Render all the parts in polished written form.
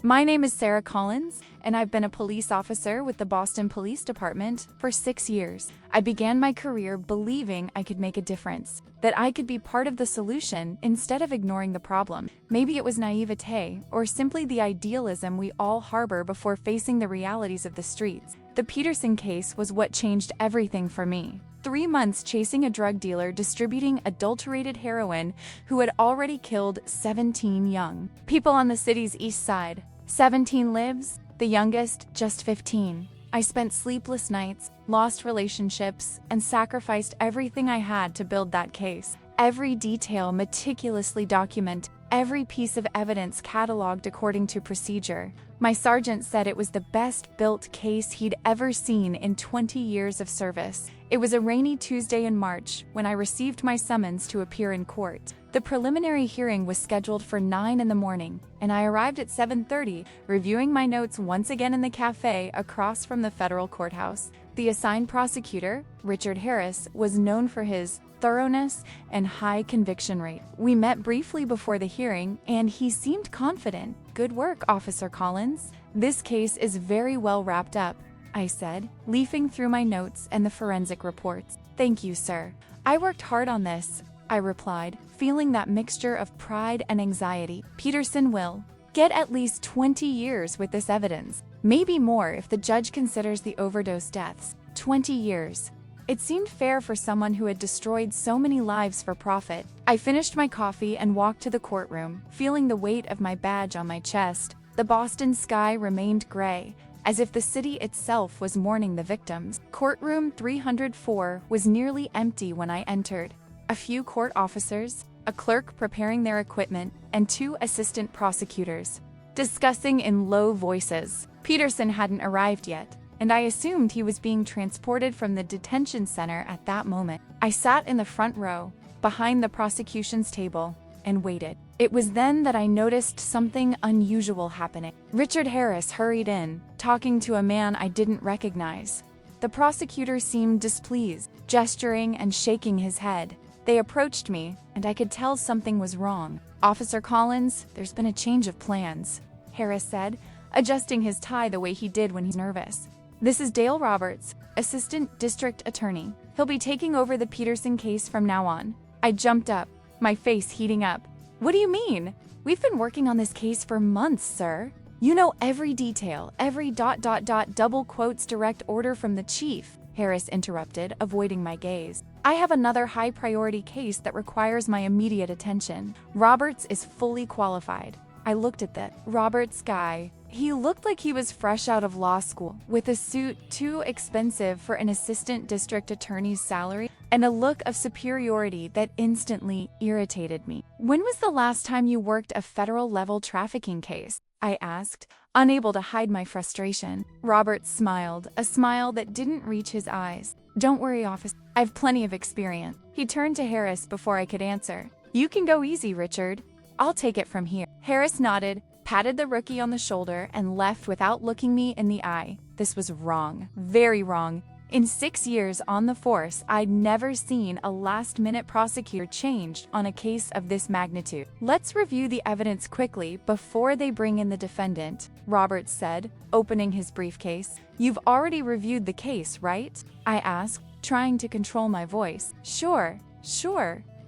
My name is Sarah Collins, and I've been a police officer with the Boston Police Department for 6 years. I began my career believing I could make a difference, that I could be part of the solution instead of ignoring the problem. Maybe it was naivete, or simply the idealism we all harbor before facing the realities of the streets. The Peterson case was what changed everything for me. 3 months chasing a drug dealer distributing adulterated heroin who had already killed 17 young people on the city's east side. 17 lives, the youngest just 15. I spent sleepless nights, lost relationships, and sacrificed everything I had to build that case. Every detail meticulously documented, every piece of evidence cataloged according to procedure. My sergeant said it was the best-built case he'd ever seen in 20 years of service. It was a rainy Tuesday in March when I received my summons to appear in court. The preliminary hearing was scheduled for 9 in the morning, and I arrived at 7:30, reviewing my notes once again in the cafe across from the federal courthouse. The assigned prosecutor, Richard Harris, was known for his thoroughness and high conviction rate. We met briefly before the hearing, and he seemed confident. "Good work, Officer Collins. This case is very well wrapped up," I said, leafing through my notes and the forensic reports. "Thank you, sir. I worked hard on this," I replied, feeling that mixture of pride and anxiety. "Peterson will get at least 20 years with this evidence. Maybe more if the judge considers the overdose deaths. 20 years. It seemed fair for someone who had destroyed so many lives for profit. I finished my coffee and walked to the courtroom, feeling the weight of my badge on my chest. The Boston sky remained gray, as if the city itself was mourning the victims. Courtroom 304 was nearly empty when I entered. A few court officers, a clerk preparing their equipment, and 2 assistant prosecutors, discussing in low voices. Peterson hadn't arrived yet, and I assumed he was being transported from the detention center at that moment. I sat in the front row, behind the prosecution's table, and waited. It was then that I noticed something unusual happening. Richard Harris hurried in, talking to a man I didn't recognize. The prosecutor seemed displeased, gesturing and shaking his head. They approached me, and I could tell something was wrong. "Officer Collins, there's been a change of plans," Harris said, adjusting his tie the way he did when he's nervous. "This is Dale Roberts, Assistant District Attorney. He'll be taking over the Peterson case from now on." I jumped up, my face heating up. "What do you mean? We've been working on this case for months, sir. You know every detail, every ... double quotes direct order from the chief," Harris interrupted, avoiding my gaze. "I have another high-priority case that requires my immediate attention. Roberts is fully qualified." I looked at the Roberts guy. He looked like he was fresh out of law school, with a suit too expensive for an assistant district attorney's salary, and a look of superiority that instantly irritated me. "When was the last time you worked a federal-level trafficking case?" I asked, unable to hide my frustration. Roberts smiled, a smile that didn't reach his eyes. "Don't worry, officer. I've plenty of experience." He turned to Harris before I could answer. "You can go easy, Richard. I'll take it from here." Harris nodded, patted the rookie on the shoulder, and left without looking me in the eye. This was wrong. Very wrong. In 6 years on the force, I'd never seen a last-minute prosecutor changed on a case of this magnitude. "Let's review the evidence quickly before they bring in the defendant," Roberts said, opening his briefcase. "You've already reviewed the case, right?" I asked, trying to control my voice. Sure.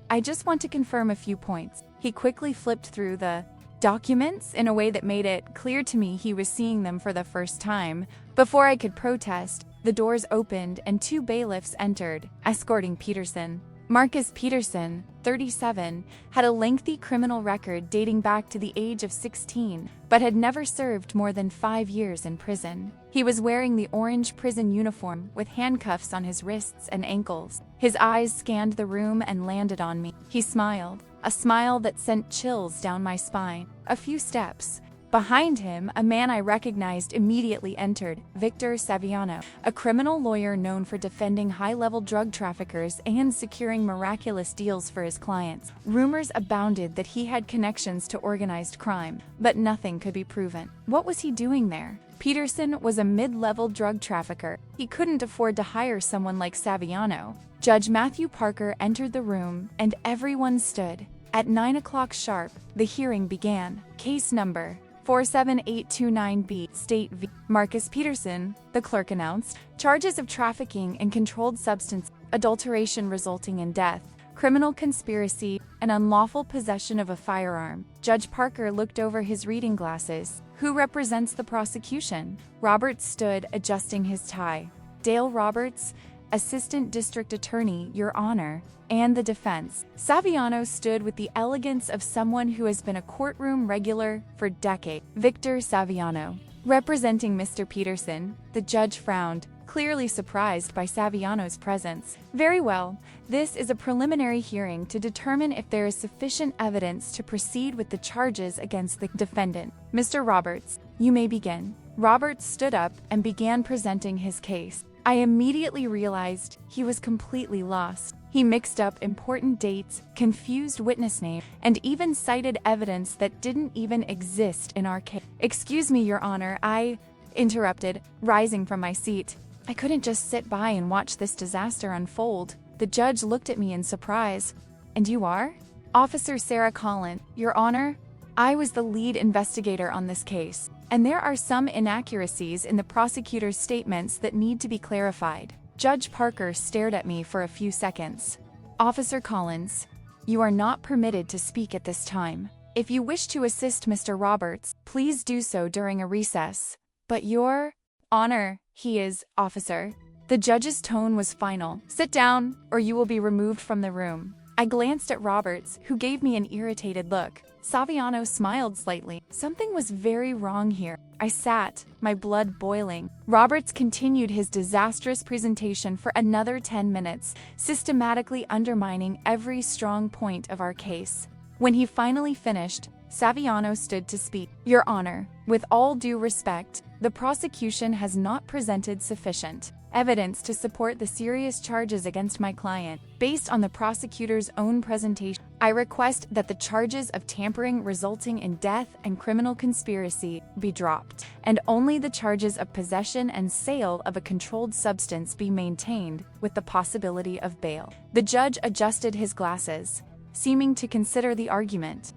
I just want to confirm a few points." He quickly flipped through the documents in a way that made it clear to me he was seeing them for the first time. Before I could protest, the doors opened and 2 bailiffs entered, escorting Peterson. Marcus Peterson, 37, had a lengthy criminal record dating back to the age of 16, but had never served more than 5 years in prison. He was wearing the orange prison uniform with handcuffs on his wrists and ankles. His eyes scanned the room and landed on me. He smiled, a smile that sent chills down my spine. A few steps. Behind him, a man I recognized immediately entered, Victor Saviano, a criminal lawyer known for defending high-level drug traffickers and securing miraculous deals for his clients. Rumors abounded that he had connections to organized crime, but nothing could be proven. What was he doing there? Peterson was a mid-level drug trafficker. He couldn't afford to hire someone like Saviano. Judge Matthew Parker entered the room, and everyone stood. At 9 o'clock sharp, the hearing began. Case number 47829B, State v. Marcus Peterson, the clerk announced. Charges of trafficking and controlled substance, adulteration resulting in death, criminal conspiracy, and unlawful possession of a firearm. Judge Parker looked over his reading glasses. Who represents the prosecution? Roberts stood, adjusting his tie. Dale Roberts, Assistant District Attorney, Your Honor, and the defense. Saviano stood with the elegance of someone who has been a courtroom regular for decades. Victor Saviano. Representing Mr. Peterson, the judge frowned, clearly surprised by Saviano's presence. Very well, this is a preliminary hearing to determine if there is sufficient evidence to proceed with the charges against the defendant. Mr. Roberts, you may begin. Roberts stood up and began presenting his case. I immediately realized he was completely lost. He mixed up important dates, confused witness names, and even cited evidence that didn't even exist in our case. Excuse me, Your Honor, I interrupted, rising from my seat. I couldn't just sit by and watch this disaster unfold. The judge looked at me in surprise. And you are? Officer Sarah Collins, Your Honor, I was the lead investigator on this case, and there are some inaccuracies in the prosecutor's statements that need to be clarified. Judge Parker stared at me for a few seconds. Officer Collins, you are not permitted to speak at this time. If you wish to assist Mr. Roberts, please do so during a recess. But Your Honor, he is, officer. The judge's tone was final. Sit down, or you will be removed from the room. I glanced at Roberts, who gave me an irritated look. Saviano smiled slightly. Something was very wrong here. I sat, my blood boiling. Roberts continued his disastrous presentation for another 10 minutes, systematically undermining every strong point of our case. When he finally finished, Saviano stood to speak. Your Honor, with all due respect, the prosecution has not presented sufficient evidence to support the serious charges against my client. Based on the prosecutor's own presentation, I request that the charges of tampering resulting in death and criminal conspiracy be dropped, and only the charges of possession and sale of a controlled substance be maintained, with the possibility of bail. The judge adjusted his glasses, seeming to consider the argument.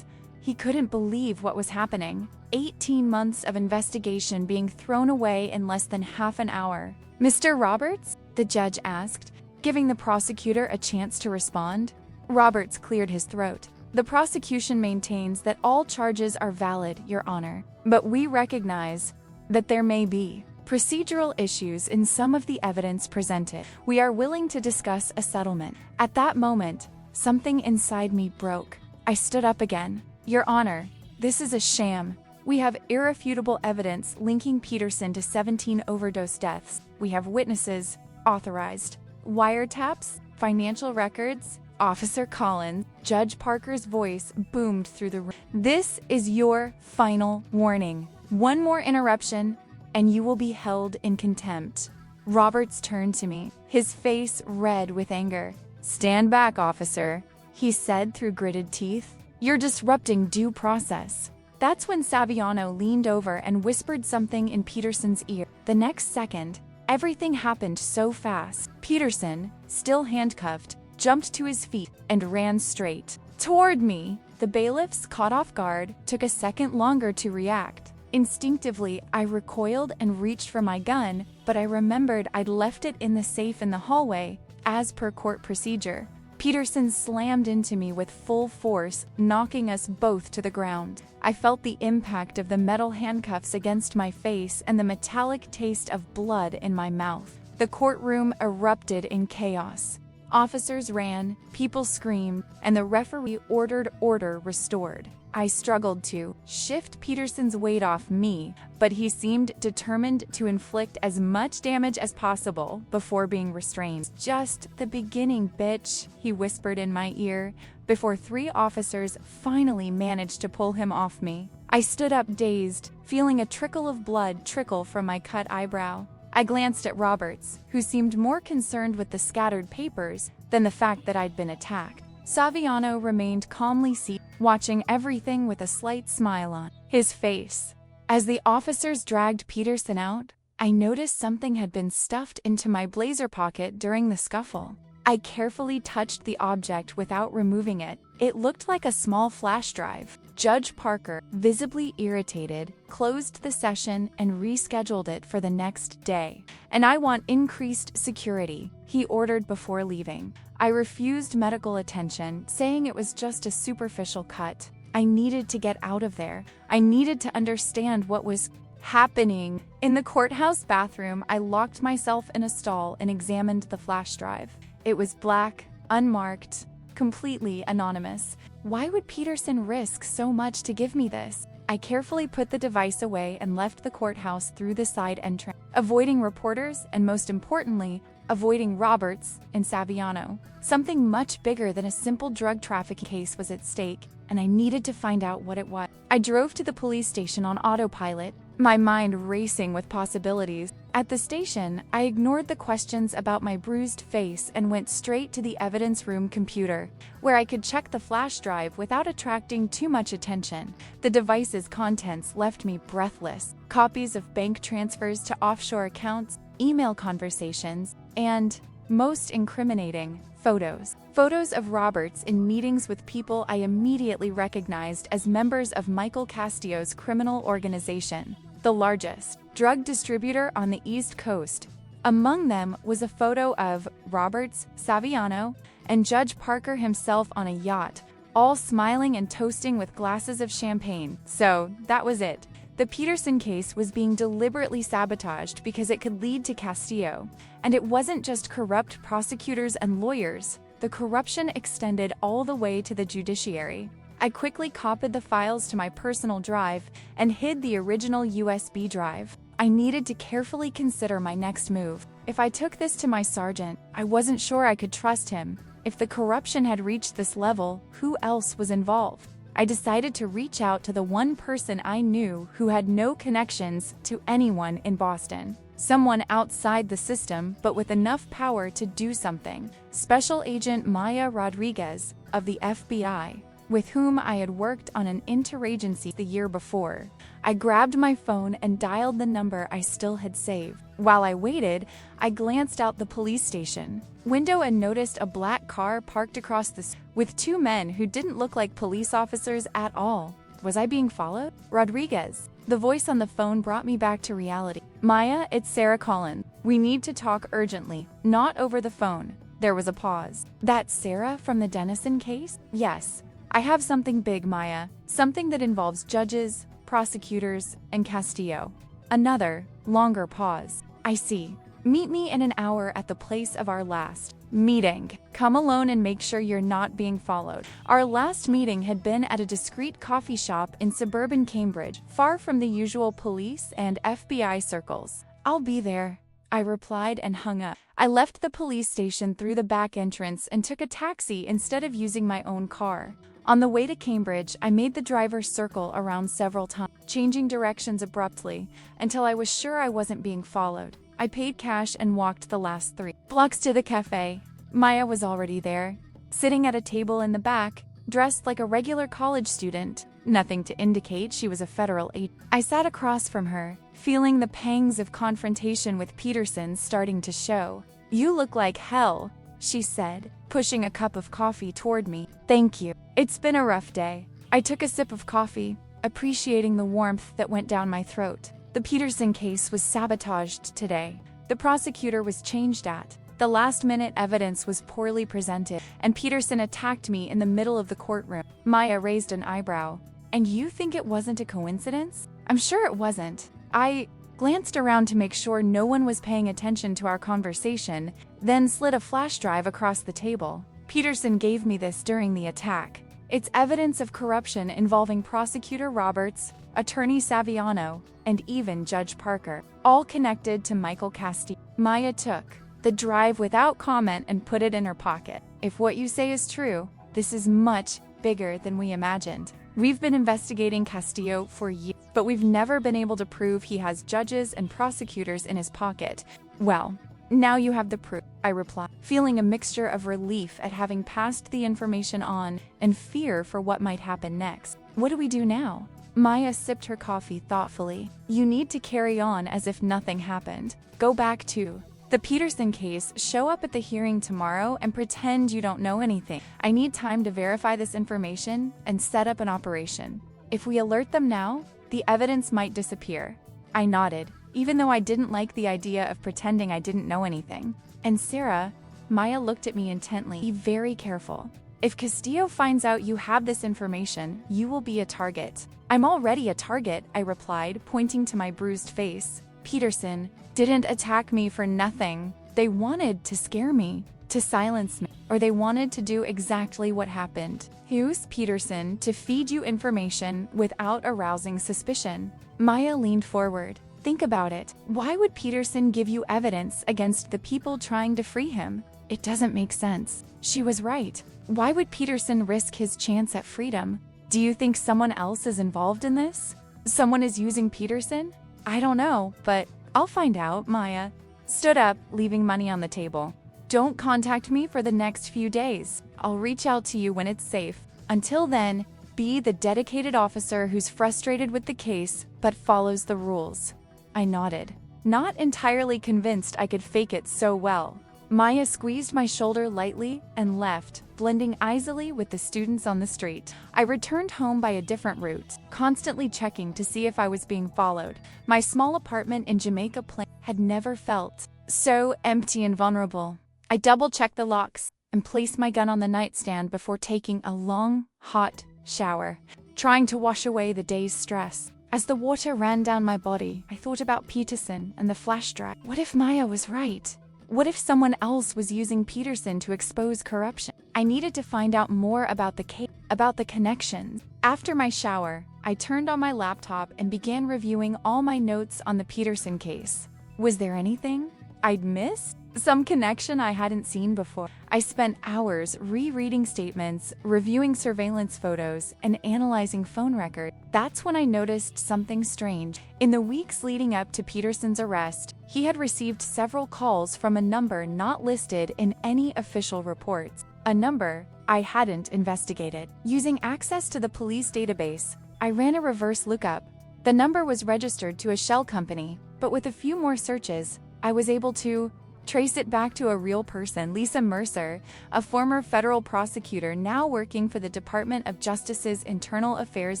He couldn't believe what was happening. 18 months of investigation being thrown away in less than half an hour. Mr. Roberts? The judge asked, giving the prosecutor a chance to respond. Roberts cleared his throat. The prosecution maintains that all charges are valid, Your Honor, but we recognize that there may be procedural issues in some of the evidence presented. We are willing to discuss a settlement. At that moment, something inside me broke. I stood up again. Your Honor, this is a sham. We have irrefutable evidence linking Peterson to 17 overdose deaths. We have witnesses, authorized, wiretaps, financial records. Officer Collins, Judge Parker's voice boomed through the room. This is your final warning. One more interruption, and you will be held in contempt. Roberts turned to me, his face red with anger. Stand back, officer, he said through gritted teeth. You're disrupting due process. That's when Saviano leaned over and whispered something in Peterson's ear. The next second, everything happened so fast. Peterson, still handcuffed, jumped to his feet and ran straight toward me. The bailiffs, caught off guard, took a second longer to react. Instinctively, I recoiled and reached for my gun, but I remembered I'd left it in the safe in the hallway, as per court procedure. Peterson slammed into me with full force, knocking us both to the ground. I felt the impact of the metal handcuffs against my face and the metallic taste of blood in my mouth. The courtroom erupted in chaos. Officers ran, people screamed, and the referee ordered order restored. I struggled to shift Peterson's weight off me, but he seemed determined to inflict as much damage as possible before being restrained. Just the beginning, bitch, he whispered in my ear, before 3 officers finally managed to pull him off me. I stood up dazed, feeling a trickle of blood trickle from my cut eyebrow. I glanced at Roberts, who seemed more concerned with the scattered papers than the fact that I'd been attacked. Saviano remained calmly seated, watching everything with a slight smile on his face. As the officers dragged Peterson out, I noticed something had been stuffed into my blazer pocket during the scuffle. I carefully touched the object without removing it. It looked like a small flash drive. Judge Parker, visibly irritated, closed the session and rescheduled it for the next day. "And I want increased security," he ordered before leaving. I refused medical attention, saying it was just a superficial cut. I needed to get out of there. I needed to understand what was happening. In the courthouse bathroom, I locked myself in a stall and examined the flash drive. It was black, unmarked, completely anonymous. Why would Peterson risk so much to give me this? I carefully put the device away and left the courthouse through the side entrance, avoiding reporters and, most importantly, avoiding Roberts and Saviano. Something much bigger than a simple drug trafficking case was at stake, and I needed to find out what it was. I drove to the police station on autopilot, my mind racing with possibilities. At the station, I ignored the questions about my bruised face and went straight to the evidence room computer, where I could check the flash drive without attracting too much attention. The device's contents left me breathless. Copies of bank transfers to offshore accounts, email conversations, and, most incriminating, photos. Photos of Roberts in meetings with people I immediately recognized as members of Michael Castillo's criminal organization, the largest drug distributor on the East Coast. Among them was a photo of Roberts, Saviano, and Judge Parker himself on a yacht, all smiling and toasting with glasses of champagne. So, that was it. The Peterson case was being deliberately sabotaged because it could lead to Castillo. And it wasn't just corrupt prosecutors and lawyers. The corruption extended all the way to the judiciary. I quickly copied the files to my personal drive and hid the original USB drive. I needed to carefully consider my next move. If I took this to my sergeant, I wasn't sure I could trust him. If the corruption had reached this level, who else was involved? I decided to reach out to the one person I knew who had no connections to anyone in Boston. Someone outside the system, but with enough power to do something. Special Agent Maya Rodriguez of the FBI, with whom I had worked on an interagency the year before. I grabbed my phone and dialed the number I still had saved. While I waited, I glanced out the police station window and noticed a black car parked across the street with two men who didn't look like police officers at all. Was I being followed? Rodriguez. The voice on the phone brought me back to reality. "Maya, it's Sarah Collins. We need to talk urgently, not over the phone." There was a pause. "That's Sarah from the Dennison case?" "Yes. I have something big, Maya. Something that involves judges, prosecutors, and Castillo." Another, longer pause. "I see. Meet me in an hour at the place of our last meeting. Come alone and make sure you're not being followed." Our last meeting had been at a discreet coffee shop in suburban Cambridge, far from the usual police and FBI circles. "I'll be there," I replied and hung up. I left the police station through the back entrance and took a taxi instead of using my own car. On the way to Cambridge, I made the driver circle around several times, changing directions abruptly, until I was sure I wasn't being followed. I paid cash and walked the last 3 blocks to the cafe. Maya was already there, sitting at a table in the back, dressed like a regular college student, nothing to indicate she was a federal agent. I sat across from her, feeling the pangs of confrontation with Peterson starting to show. "You look like hell," she said, pushing a cup of coffee toward me. "Thank you. It's been a rough day." I took a sip of coffee, appreciating the warmth that went down my throat. The Peterson case was sabotaged today. The prosecutor was changed at. The last-minute evidence was poorly presented, and Peterson attacked me in the middle of the courtroom. Maya raised an eyebrow. "And you think it wasn't a coincidence?" "I'm sure it wasn't." I glanced around to make sure no one was paying attention to our conversation, then slid a flash drive across the table. "Peterson gave me this during the attack. It's evidence of corruption involving Prosecutor Roberts, Attorney Saviano, and even Judge Parker, all connected to Michael Castillo." Maya took the drive without comment and put it in her pocket. "If what you say is true, this is much bigger than we imagined. We've been investigating Castillo for years, but we've never been able to prove he has judges and prosecutors in his pocket." "Well, now you have the proof," I replied, feeling a mixture of relief at having passed the information on and fear for what might happen next. "What do we do now?" Maya sipped her coffee thoughtfully. "You need to carry on as if nothing happened. Go back to the Peterson case, show up at the hearing tomorrow and pretend you don't know anything. I need time to verify this information and set up an operation." If we alert them now, the evidence might disappear. I nodded, even though I didn't like the idea of pretending I didn't know anything. And Sarah, Maya looked at me intently. Be very careful. If Castillo finds out you have this information, you will be a target. I'm already a target, I replied, pointing to my bruised face. Peterson didn't attack me for nothing. They wanted to scare me, to silence me, or they wanted to do exactly what happened. Use Peterson to feed you information without arousing suspicion. Maya leaned forward. Think about it. Why would Peterson give you evidence against the people trying to free him? It doesn't make sense. She was right. Why would Peterson risk his chance at freedom? Do you think someone else is involved in this? Someone is using Peterson? I don't know, but I'll find out, Maya stood up, leaving money on the table. Don't contact me for the next few days. I'll reach out to you when it's safe. Until then, be the dedicated officer who's frustrated with the case but follows the rules. I nodded, not entirely convinced I could fake it so well. Maya squeezed my shoulder lightly and left, blending easily with the students on the street. I returned home by a different route, constantly checking to see if I was being followed. My small apartment in Jamaica Plain had never felt so empty and vulnerable. I double-checked the locks and placed my gun on the nightstand before taking a long, hot shower, trying to wash away the day's stress. As the water ran down my body, I thought about Peterson and the flash drive. What if Maya was right? What if someone else was using Peterson to expose corruption? I needed to find out more about the case, about the connections. After my shower, I turned on my laptop and began reviewing all my notes on the Peterson case. Was there anything I'd missed? Some connection I hadn't seen before. I spent hours rereading statements, reviewing surveillance photos, and analyzing phone records. That's when I noticed something strange. In the weeks leading up to Peterson's arrest, he had received several calls from a number not listed in any official reports. A number I hadn't investigated. Using access to the police database, I ran a reverse lookup. The number was registered to a shell company, but with a few more searches, I was able to trace it back to a real person, Lisa Mercer, a former federal prosecutor now working for the Department of Justice's Internal Affairs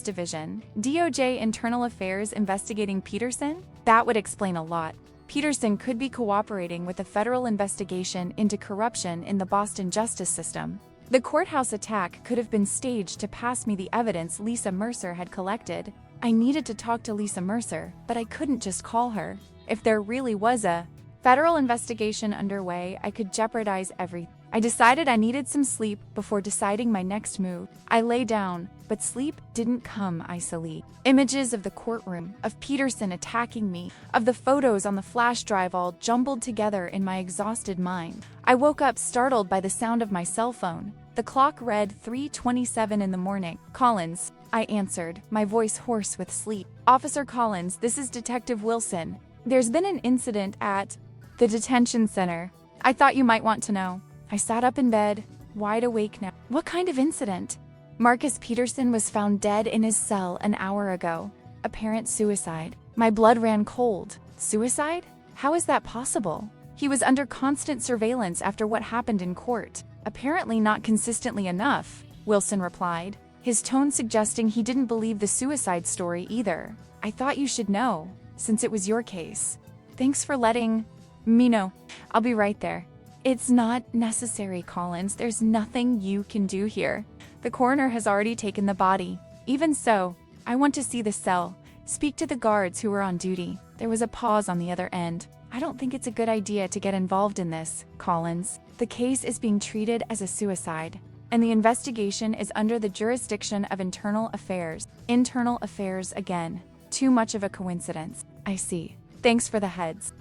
Division. DOJ Internal Affairs investigating Peterson? That would explain a lot. Peterson could be cooperating with a federal investigation into corruption in the Boston justice system. The courthouse attack could have been staged to pass me the evidence Lisa Mercer had collected. I needed to talk to Lisa Mercer, but I couldn't just call her. If there really was a federal investigation underway, I could jeopardize everything. I decided I needed some sleep before deciding my next move. I lay down, but sleep didn't come easily. Images of the courtroom, of Peterson attacking me, of the photos on the flash drive all jumbled together in my exhausted mind. I woke up startled by the sound of my cell phone. The clock read 3:27 in the morning. Collins, I answered, my voice hoarse with sleep. Officer Collins, this is Detective Wilson. There's been an incident at the detention center. I thought you might want to know. I sat up in bed, wide awake now. What kind of incident? Marcus Peterson was found dead in his cell an hour ago. Apparent suicide. My blood ran cold. Suicide? How is that possible? He was under constant surveillance after what happened in court. Apparently not consistently enough, Wilson replied, his tone suggesting he didn't believe the suicide story either. I thought you should know, since it was your case. Thanks for letting me know. I'll be right there. It's not necessary, Collins. There's nothing you can do here. The coroner has already taken the body. Even so, I want to see the cell. Speak to the guards who were on duty. There was a pause on the other end. I don't think it's a good idea to get involved in this, Collins. The case is being treated as a suicide, and the investigation is under the jurisdiction of Internal Affairs. Internal Affairs again. Too much of a coincidence. I see. Thanks for the heads.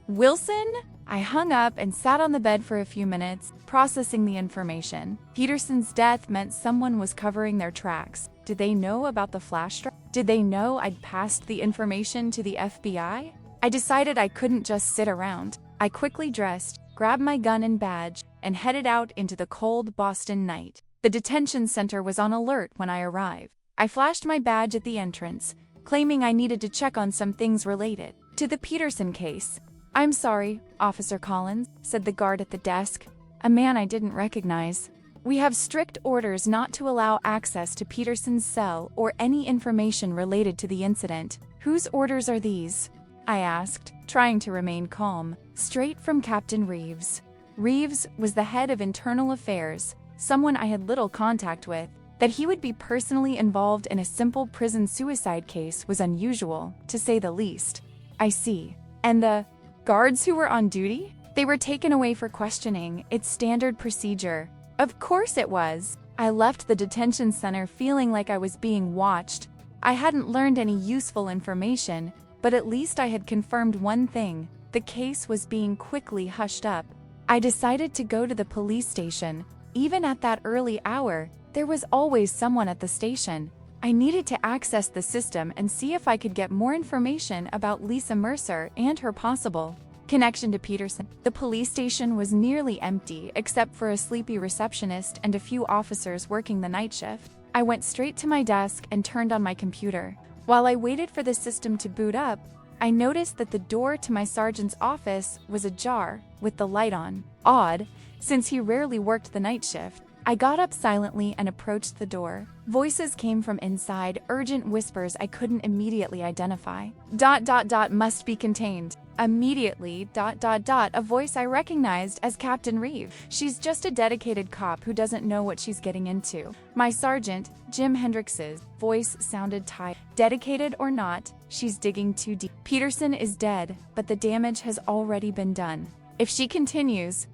Wilson? I hung up and sat on the bed for a few minutes, processing the information. Peterson's death meant someone was covering their tracks. Did they know about the flash drive? Did they know I'd passed the information to the FBI? I decided I couldn't just sit around. I quickly dressed, grabbed my gun and badge, and headed out into the cold Boston night. The detention center was on alert when I arrived. I flashed my badge at the entrance, claiming I needed to check on some things related to the Peterson case. I'm sorry, Officer Collins, said the guard at the desk, a man I didn't recognize. We have strict orders not to allow access to Peterson's cell or any information related to the incident. Whose orders are these? I asked, trying to remain calm. Straight from Captain Reeves. Reeves was the head of internal affairs, someone I had little contact with. That he would be personally involved in a simple prison suicide case was unusual, to say the least. I see. And the guards who were on duty? They were taken away for questioning. It's standard procedure. Of course it was. I left the detention center feeling like I was being watched. I hadn't learned any useful information, but at least I had confirmed one thing. The case was being quickly hushed up. I decided to go to the police station. Even at that early hour, there was always someone at the station. I needed to access the system and see if I could get more information about Lisa Mercer and her possible connection to Peterson. The police station was nearly empty, except for a sleepy receptionist and a few officers working the night shift. I went straight to my desk and turned on my computer. While I waited for the system to boot up, I noticed that the door to my sergeant's office was ajar, with the light on. Odd, since he rarely worked the night shift. I got up silently and approached the door. Voices came from inside, urgent whispers I couldn't immediately identify. ... must be contained. Immediately ... a voice I recognized as Captain Reeve. She's just a dedicated cop who doesn't know what she's getting into. My sergeant, Jim Hendricks's voice sounded tired. Dedicated or not, she's digging too deep. Peterson is dead, but the damage has already been done. If she continues ...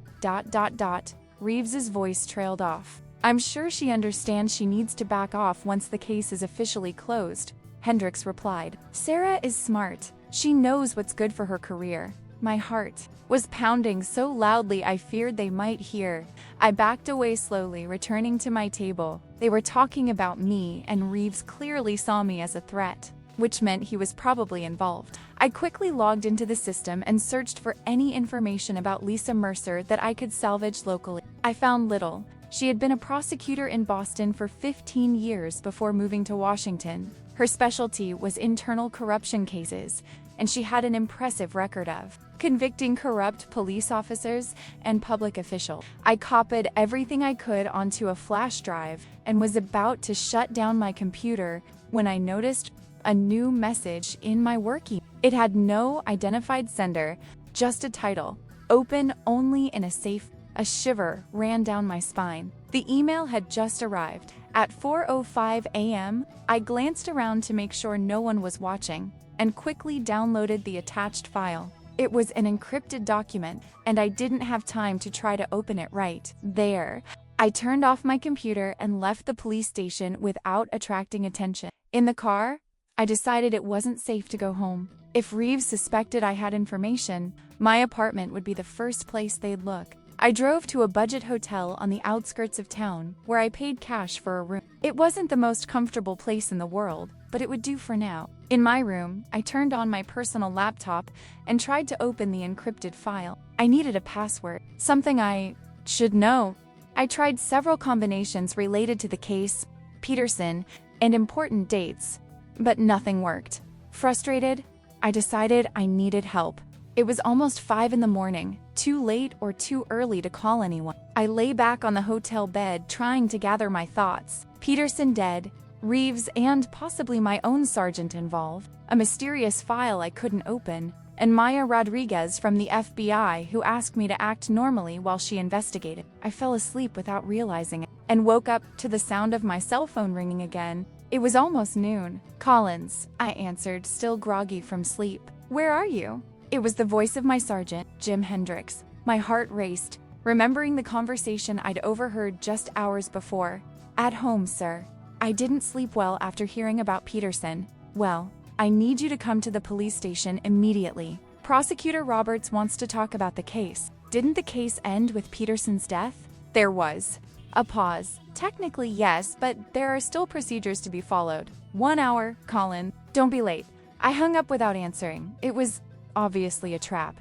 Reeves's voice trailed off. I'm sure she understands she needs to back off once the case is officially closed, Hendricks replied. Sarah is smart. She knows what's good for her career. My heart was pounding so loudly I feared they might hear. I backed away slowly, returning to my table. They were talking about me, and Reeves clearly saw me as a threat, which meant he was probably involved. I quickly logged into the system and searched for any information about Lisa Mercer that I could salvage locally. I found little. She had been a prosecutor in Boston for 15 years before moving to Washington. Her specialty was internal corruption cases, and she had an impressive record of convicting corrupt police officers and public officials. I copied everything I could onto a flash drive and was about to shut down my computer when I noticed a new message in my work email. It had no identified sender, just a title, open only in a safe. A shiver ran down my spine. The email had just arrived. At 4:05 a.m., I glanced around to make sure no one was watching, and quickly downloaded the attached file. It was an encrypted document, and I didn't have time to try to open it right there. I turned off my computer and left the police station without attracting attention. In the car, I decided it wasn't safe to go home. If Reeves suspected I had information, my apartment would be the first place they'd look. I drove to a budget hotel on the outskirts of town, where I paid cash for a room. It wasn't the most comfortable place in the world, but it would do for now. In my room, I turned on my personal laptop and tried to open the encrypted file. I needed a password, something I should know. I tried several combinations related to the case, Peterson, and important dates, but nothing worked. Frustrated, I decided I needed help. It was almost 5 in the morning, too late or too early to call anyone. I lay back on the hotel bed trying to gather my thoughts. Peterson dead, Reeves and possibly my own sergeant involved, a mysterious file I couldn't open, and Maya Rodriguez from the FBI who asked me to act normally while she investigated. I fell asleep without realizing it, and woke up to the sound of my cell phone ringing again. It was almost noon. Collins, I answered, still groggy from sleep. Where are you? It was the voice of my sergeant, Jim Hendricks. My heart raced, remembering the conversation I'd overheard just hours before. At home, sir. I didn't sleep well after hearing about Peterson. Well, I need you to come to the police station immediately. Prosecutor Roberts wants to talk about the case. Didn't the case end with Peterson's death? There was a pause. Technically, yes, but there are still procedures to be followed. 1 hour, Colin. Don't be late. I hung up without answering. It was obviously a trap.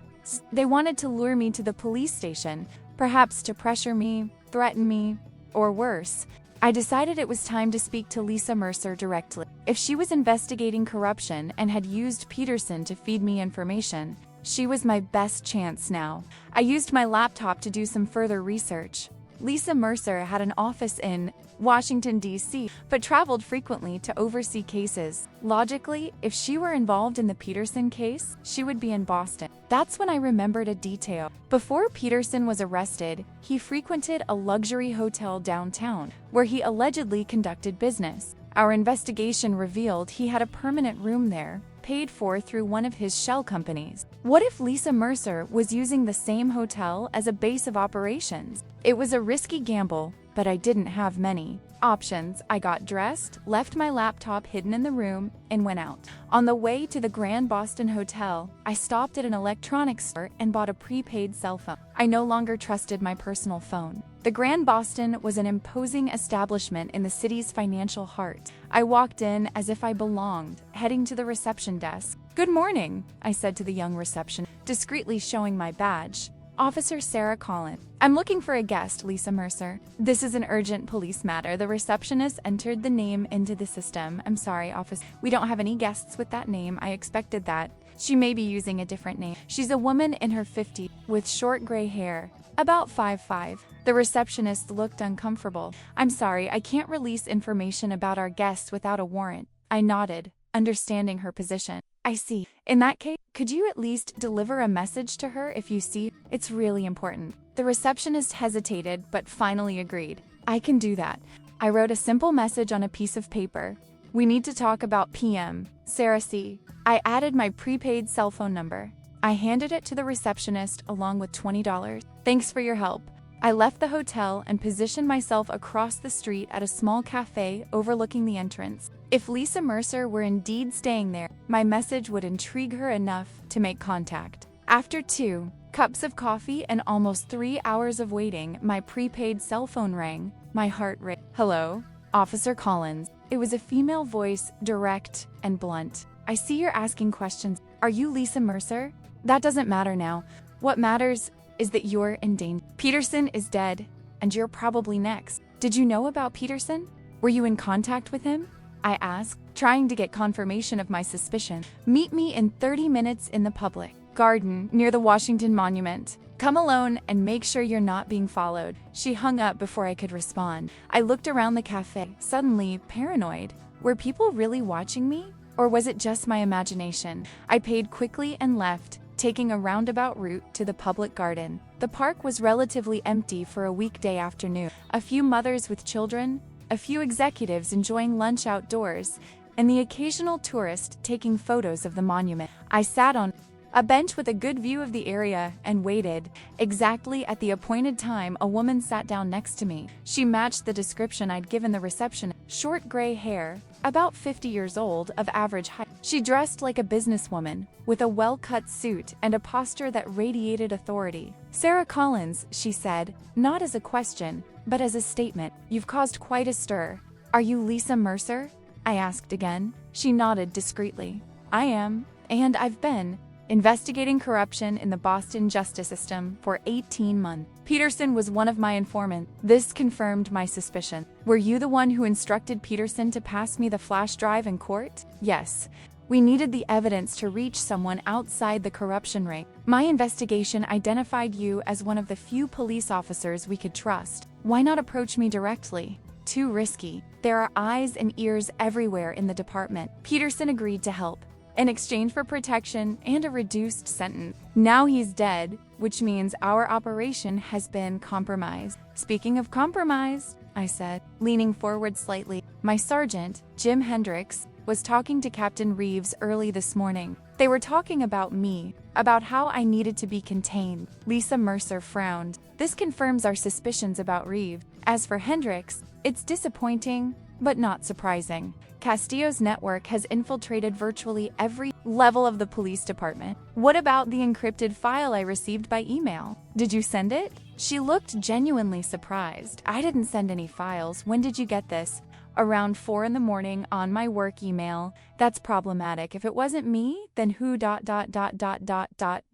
They wanted to lure me to the police station, perhaps to pressure me, threaten me, or worse. I decided it was time to speak to Lisa Mercer directly. If she was investigating corruption and had used Peterson to feed me information, she was my best chance now. I used my laptop to do some further research. Lisa Mercer had an office in Washington, D.C., but traveled frequently to oversee cases. Logically, if she were involved in the Peterson case, she would be in Boston. That's when I remembered a detail. Before Peterson was arrested, he frequented a luxury hotel downtown, where he allegedly conducted business. Our investigation revealed he had a permanent room there, paid for through one of his shell companies. What if Lisa Mercer was using the same hotel as a base of operations? It was a risky gamble, but I didn't have many options. I got dressed, left my laptop hidden in the room, and went out. On the way to the Grand Boston Hotel, I stopped at an electronics store and bought a prepaid cell phone. I no longer trusted my personal phone. The Grand Boston was an imposing establishment in the city's financial heart. I walked in as if I belonged, heading to the reception desk. "Good morning," I said to the young receptionist, discreetly showing my badge. "Officer Sarah Collins. I'm looking for a guest, Lisa Mercer. This is an urgent police matter." The receptionist entered the name into the system. "I'm sorry, officer. We don't have any guests with that name. I expected that. She may be using a different name." She's a woman in her 50s, with short gray hair, about 5'5". The receptionist looked uncomfortable. "I'm sorry, I can't release information about our guests without a warrant." I nodded, understanding her position. "I see. In that case, could you at least deliver a message to her if you see her? It's really important." The receptionist hesitated, but finally agreed. "I can do that." I wrote a simple message on a piece of paper. "We need to talk about PM. Sarah C." I added my prepaid cell phone number. I handed it to the receptionist along with $20. "Thanks for your help." I left the hotel and positioned myself across the street at a small cafe overlooking the entrance. If Lisa Mercer were indeed staying there, my message would intrigue her enough to make contact. After 2 cups of coffee and almost 3 hours of waiting, my prepaid cell phone rang. My heart raced. "Hello, Officer Collins." It was a female voice, direct and blunt. "I see you're asking questions. Are you Lisa Mercer? That doesn't matter now. What matters is that you're in danger. Peterson is dead, and you're probably next." "Did you know about Peterson? Were you in contact with him?" I asked, trying to get confirmation of my suspicion. "Meet me in 30 minutes in the public garden near the Washington Monument. Come alone and make sure you're not being followed." She hung up before I could respond. I looked around the cafe, suddenly paranoid. Were people really watching me? Or was it just my imagination? I paid quickly and left, taking a roundabout route to the public garden. The park was relatively empty for a weekday afternoon. A few mothers with children, a few executives enjoying lunch outdoors, and the occasional tourist taking photos of the monument. I sat on a bench with a good view of the area and waited. Exactly at the appointed time, a woman sat down next to me. She matched the description I'd given the receptionist. Short gray hair, about 50 years old, of average height. She dressed like a businesswoman, with a well-cut suit and a posture that radiated authority. "Sarah Collins," she said, not as a question, but as a statement. "You've caused quite a stir. Are you Lisa Mercer?" I asked again. She nodded discreetly. "I am, and I've been investigating corruption in the Boston justice system for 18 months. Peterson was one of my informants." This confirmed my suspicion. "Were you the one who instructed Peterson to pass me the flash drive in court?" "Yes. We needed the evidence to reach someone outside the corruption ring. My investigation identified you as one of the few police officers we could trust. Why not approach me directly?" "Too risky. There are eyes and ears everywhere in the department." Peterson agreed to help, in exchange for protection and a reduced sentence. Now he's dead, which means our operation has been compromised. "Speaking of compromise," I said, leaning forward slightly, "my sergeant, Jim Hendricks, was talking to Captain Reeves early this morning. They were talking about me, about how I needed to be contained." Lisa Mercer frowned. "This confirms our suspicions about Reeves. As for Hendricks, it's disappointing, but not surprising. Castillo's network has infiltrated virtually every level of the police department. What about the encrypted file I received by email? Did you send it?" She looked genuinely surprised. "I didn't send any files. When did you get this?" "Around 4 in the morning on my work email." "That's problematic. If it wasn't me, then who...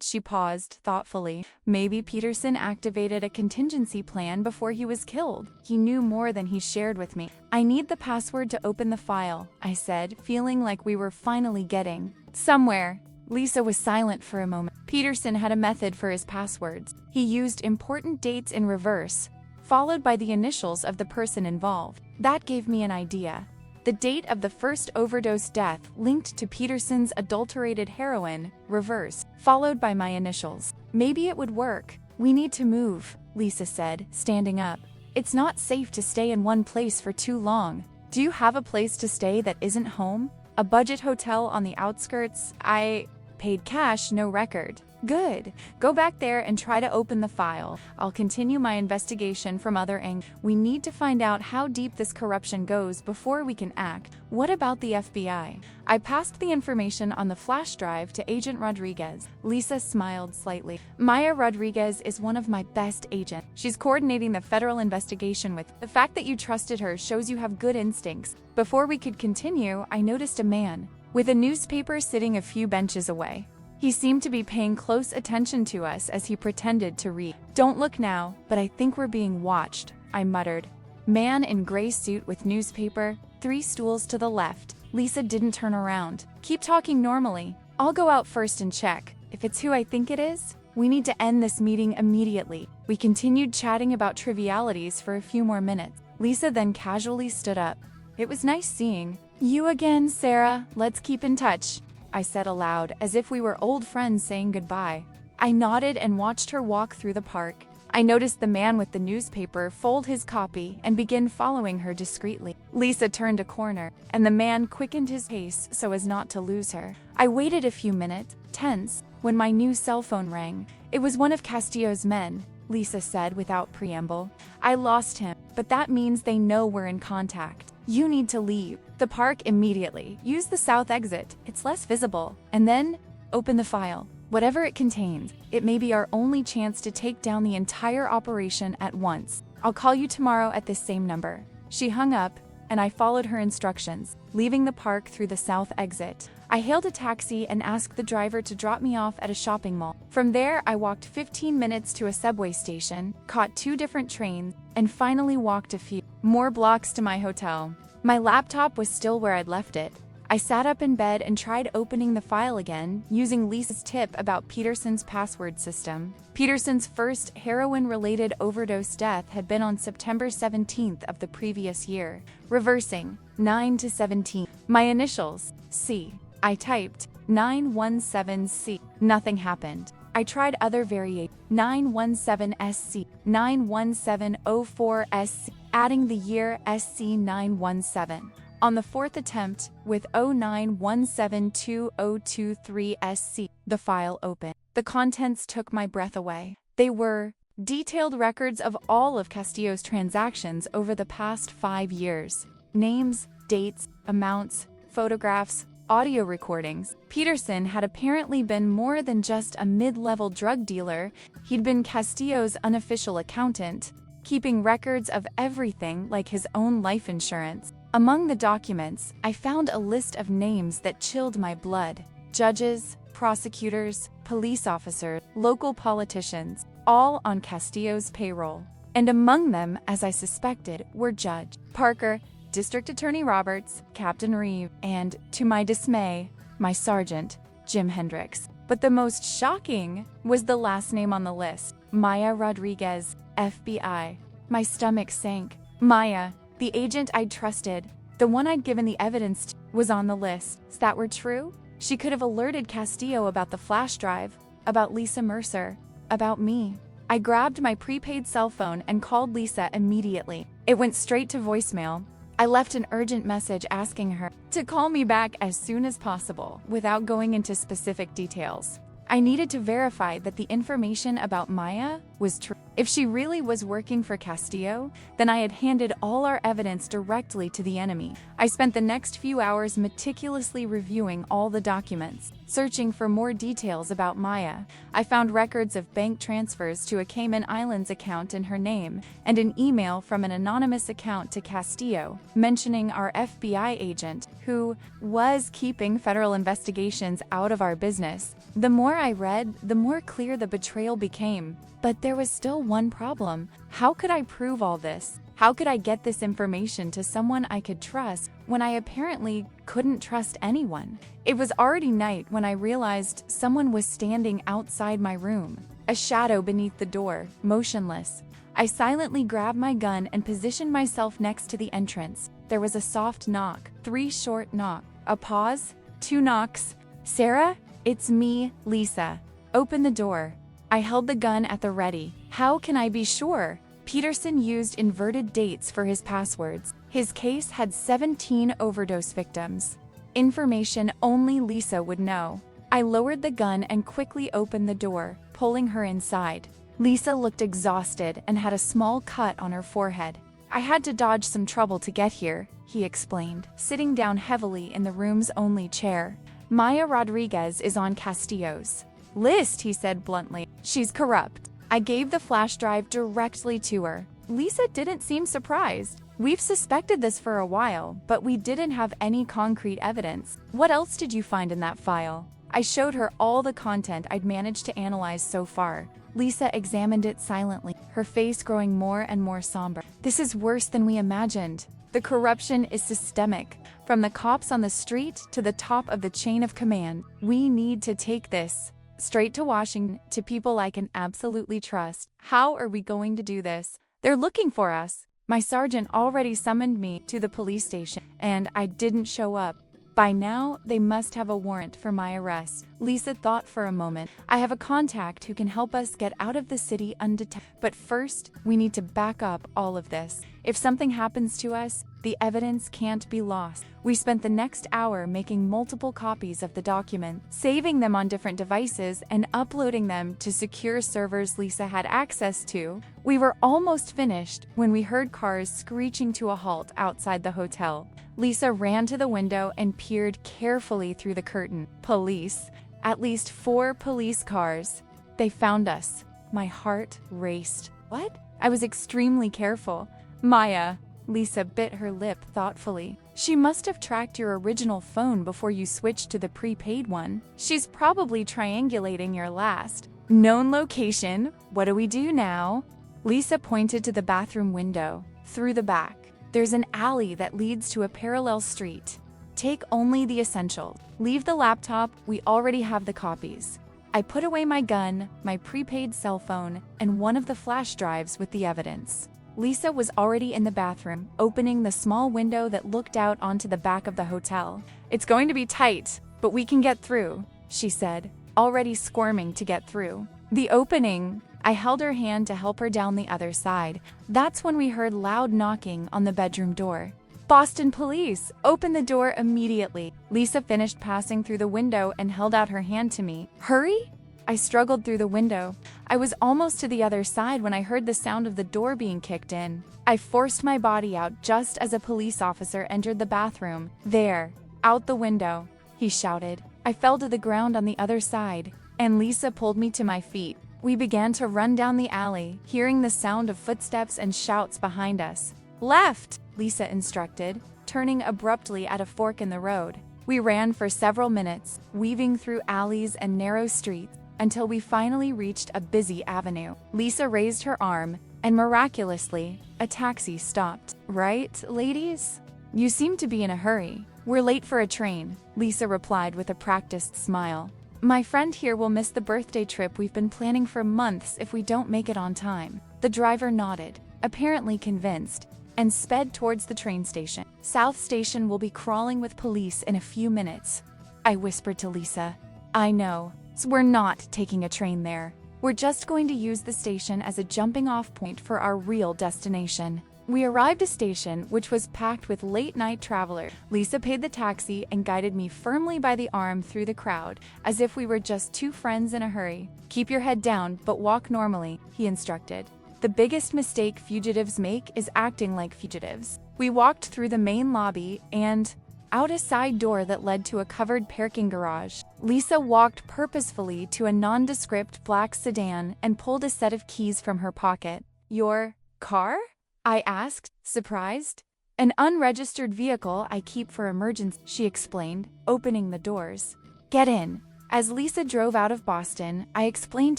She paused thoughtfully. "Maybe Peterson activated a contingency plan before he was killed. He knew more than he shared with me." "I need the password to open the file," I said, feeling like we were finally getting somewhere. Lisa was silent for a moment. "Peterson had a method for his passwords. He used important dates in reverse. followed by the initials of the person involved. That gave me an idea. The date of the first overdose death linked to Peterson's adulterated heroin, reverse, followed by my initials. Maybe it would work. We need to move, Lisa said, standing up. It's not safe to stay in one place for too long. Do you have a place to stay that isn't home? A budget hotel on the outskirts? I paid cash, no record. Good. Go back there and try to open the file. I'll continue my investigation from other angles. We need to find out how deep this corruption goes before we can act. What about the FBI? I passed the information on the flash drive to Agent Rodriguez. Lisa smiled slightly. Maya Rodriguez is one of my best agents. She's coordinating the federal investigation with. The fact that you trusted her shows you have good instincts. Before we could continue, I noticed a man with a newspaper sitting a few benches away. He seemed to be paying close attention to us as he pretended to read. Don't look now, but I think we're being watched, I muttered. Man in gray suit with newspaper, 3 stools to the left. Lisa didn't turn around. Keep talking normally. I'll go out first and check. If it's who I think it is, we need to end this meeting immediately. We continued chatting about trivialities for a few more minutes. Lisa then casually stood up. It was nice seeing you again, Sarah. Let's keep in touch, I said aloud, as if we were old friends saying goodbye. I nodded and watched her walk through the park. I noticed the man with the newspaper fold his copy and begin following her discreetly. Lisa turned a corner, and the man quickened his pace so as not to lose her. I waited a few minutes, tense, when my new cell phone rang. It was one of Castillo's men, Lisa said without preamble. I lost him, but that means they know we're in contact. You need to leave the park immediately. Use the south exit. It's less visible. And then, open the file. Whatever it contains, it may be our only chance to take down the entire operation at once. I'll call you tomorrow at this same number. She hung up, and I followed her instructions, leaving the park through the south exit. I hailed a taxi and asked the driver to drop me off at a shopping mall. From there, I walked 15 minutes to a subway station, caught 2 different trains, and finally walked a few more blocks to my hotel. My laptop was still where I'd left it. I sat up in bed and tried opening the file again, using Lisa's tip about Peterson's password system. Peterson's first heroin-related overdose death had been on September 17th of the previous year, reversing 9-17. My initials, C. I typed 917C. Nothing happened. I tried other variations, 917SC, 91704SC, adding the year SC917. On the 4th attempt, with 09172023SC, the file opened. The contents took my breath away. They were detailed records of all of Castillo's transactions over the past 5 years. Names, dates, amounts, photographs, audio recordings. Peterson had apparently been more than just a mid-level drug dealer. He'd been Castillo's unofficial accountant, keeping records of everything like his own life insurance. Among the documents, I found a list of names that chilled my blood. Judges, prosecutors, police officers, local politicians, all on Castillo's payroll. And among them, as I suspected, were Judge Parker, District Attorney Roberts, Captain Reeve, and, to my dismay, my sergeant, Jim Hendricks. But the most shocking was the last name on the list, Maya Rodriguez, FBI. My stomach sank. Maya, the agent I'd trusted, the one I'd given the evidence to, was on the list. If that were true, she could have alerted Castillo about the flash drive, about Lisa Mercer, about me. I grabbed my prepaid cell phone and called Lisa immediately. It went straight to voicemail. I left an urgent message asking her to call me back as soon as possible, without going into specific details. I needed to verify that the information about Maya was true. If she really was working for Castillo, then I had handed all our evidence directly to the enemy. I spent the next few hours meticulously reviewing all the documents, searching for more details about Maya. I found records of bank transfers to a Cayman Islands account in her name, and an email from an anonymous account to Castillo, mentioning our FBI agent, who was keeping federal investigations out of our business. The more I read, the more clear the betrayal became. But there was still one problem. How could I prove all this? How could I get this information to someone I could trust when I apparently couldn't trust anyone? It was already night when I realized someone was standing outside my room. a shadow beneath the door, motionless. I silently grabbed my gun and positioned myself next to the entrance. There was a soft knock, 3 short knocks, a pause, 2 knocks. "Sarah, it's me, Lisa. Open the door." I held the gun at the ready. How can I be sure? Peterson used inverted dates for his passwords. His case had 17 overdose victims. Information only Lisa would know. I lowered the gun and quickly opened the door, pulling her inside. Lisa looked exhausted and had a small cut on her forehead. "I had to dodge some trouble to get here," he explained, sitting down heavily in the room's only chair. "Maya Rodriguez is on Castillo's list," he said bluntly. "She's corrupt." I gave the flash drive directly to her. Lisa didn't seem surprised. "We've suspected this for a while, but we didn't have any concrete evidence. What else did you find in that file?" I showed her all the content I'd managed to analyze so far. Lisa examined it silently, her face growing more and more somber. "This is worse than we imagined. The corruption is systemic, from the cops on the street to the top of the chain of command. We need to take this straight to Washington, to people I can absolutely trust. How are we going to do this? They're looking for us. My sergeant already summoned me to the police station, and I didn't show up. By now, they must have a warrant for my arrest." Lisa thought for a moment. "I have a contact who can help us get out of the city undetected. But first, we need to back up all of this. If something happens to us, the evidence can't be lost." We spent the next hour making multiple copies of the document, saving them on different devices and uploading them to secure servers Lisa had access to. We were almost finished when we heard cars screeching to a halt outside the hotel. Lisa ran to the window and peered carefully through the curtain. Police. At least 4 police cars. They found us. My heart raced. "What?" I was extremely careful. "Maya." Lisa bit her lip thoughtfully. "She must have tracked your original phone before you switched to the prepaid one. She's probably triangulating your last known location. What do we do now?" Lisa pointed to the bathroom window. "Through the back. There's an alley that leads to a parallel street. Take only the essentials. Leave the laptop, we already have the copies." I put away my gun, my prepaid cell phone, and one of the flash drives with the evidence. Lisa was already in the bathroom, opening the small window that looked out onto the back of the hotel. "It's going to be tight, but we can get through," she said, already squirming to get through. "The opening." I held her hand to help her down the other side. That's when we heard loud knocking on the bedroom door. "Boston police! Open the door immediately." Lisa finished passing through the window and held out her hand to me. "Hurry?" I struggled through the window. I was almost to the other side when I heard the sound of the door being kicked in. I forced my body out just as a police officer entered the bathroom. "There, out the window," he shouted. I fell to the ground on the other side, and Lisa pulled me to my feet. We began to run down the alley, hearing the sound of footsteps and shouts behind us. "Left," Lisa instructed, turning abruptly at a fork in the road. We ran for several minutes, weaving through alleys and narrow streets, until we finally reached a busy avenue. Lisa raised her arm, and miraculously, a taxi stopped. "Right, ladies? You seem to be in a hurry." "We're late for a train," Lisa replied with a practiced smile. "My friend here will miss the birthday trip we've been planning for months if we don't make it on time." The driver nodded, apparently convinced, and sped towards the train station. "South Station will be crawling with police in a few minutes," I whispered to Lisa. "I know. So we're not taking a train there. We're just going to use the station as a jumping-off point for our real destination." We arrived at a station which was packed with late-night travelers. Lisa paid the taxi and guided me firmly by the arm through the crowd, as if we were just 2 friends in a hurry. "Keep your head down, but walk normally," he instructed. The biggest mistake fugitives make is acting like fugitives. We walked through the main lobby and out a side door that led to a covered parking garage. Lisa walked purposefully to a nondescript black sedan and pulled a set of keys from her pocket. "Your car?" I asked, surprised. "An unregistered vehicle I keep for emergencies," she explained, opening the doors. "Get in." As Lisa drove out of Boston, I explained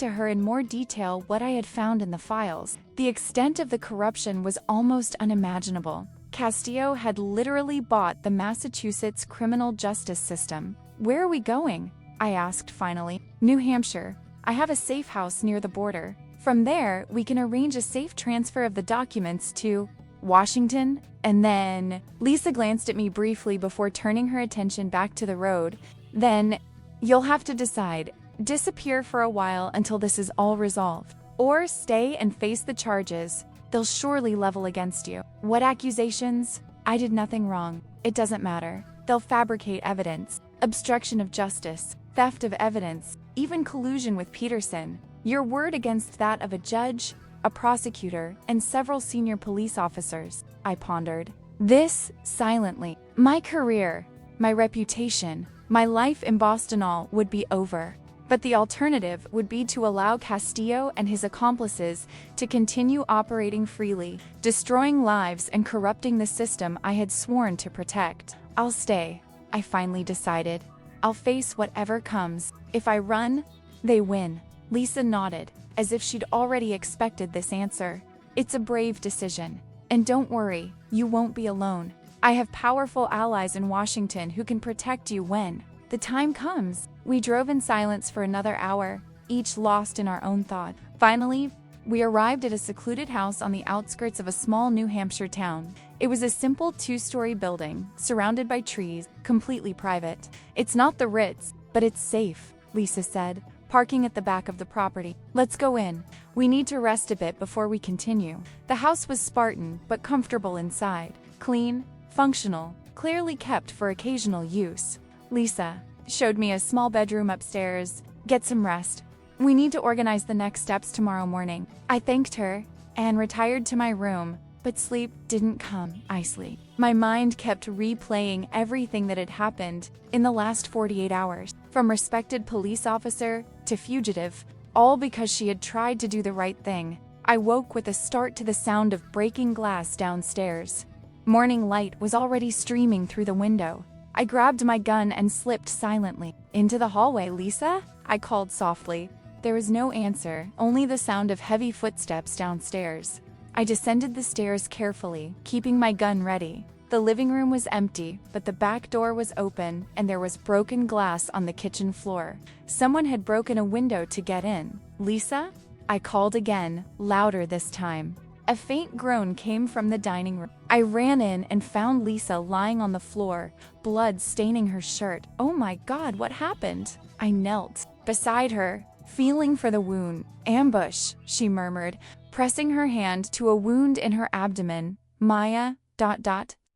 to her in more detail what I had found in the files. The extent of the corruption was almost unimaginable. Castillo had literally bought the Massachusetts criminal justice system. "Where are we going?" I asked finally. "New Hampshire. I have a safe house near the border. From there, we can arrange a safe transfer of the documents to Washington, and then Lisa glanced at me briefly before turning her attention back to the road. Then, you'll have to decide. Disappear for a while until this is all resolved. Or stay and face the charges. They'll surely level against you. What accusations? I did nothing wrong. It doesn't matter. They'll fabricate evidence. Obstruction of justice. Theft of evidence. Even collusion with Peterson. Your word against that of a judge, a prosecutor, and several senior police officers. I pondered. This silently. My career, my reputation, my life in Boston would be over. But the alternative would be to allow Castillo and his accomplices to continue operating freely, destroying lives and corrupting the system I had sworn to protect. I'll stay, I finally decided. I'll face whatever comes. If I run, they win. Lisa nodded, as if she'd already expected this answer. It's a brave decision. And don't worry, you won't be alone. I have powerful allies in Washington who can protect you when the time comes. We drove in silence for another hour, each lost in our own thought. Finally, we arrived at a secluded house on the outskirts of a small New Hampshire town. It was a simple 2-story building, surrounded by trees, completely private. It's not the Ritz, but it's safe, Lisa said, parking at the back of the property. Let's go in. We need to rest a bit before we continue. The house was Spartan, but comfortable inside. Clean, functional, clearly kept for occasional use. Lisa showed me a small bedroom upstairs. Get some rest. We need to organize the next steps tomorrow morning. I thanked her and retired to my room, but sleep didn't come easily. My mind kept replaying everything that had happened in the last 48 hours, from respected police officer to fugitive, all because she had tried to do the right thing. I woke with a start to the sound of breaking glass downstairs. Morning light was already streaming through the window. I grabbed my gun and slipped silently. Into the hallway, Lisa? I called softly. There was no answer, only the sound of heavy footsteps downstairs. I descended the stairs carefully, keeping my gun ready. The living room was empty, but the back door was open and there was broken glass on the kitchen floor. Someone had broken a window to get in. Lisa? I called again, louder this time. A faint groan came from the dining room. I ran in and found Lisa lying on the floor, blood staining her shirt. Oh my God, what happened? I knelt beside her, feeling for the wound. Ambush, she murmured, pressing her hand to a wound in her abdomen. Maya, ...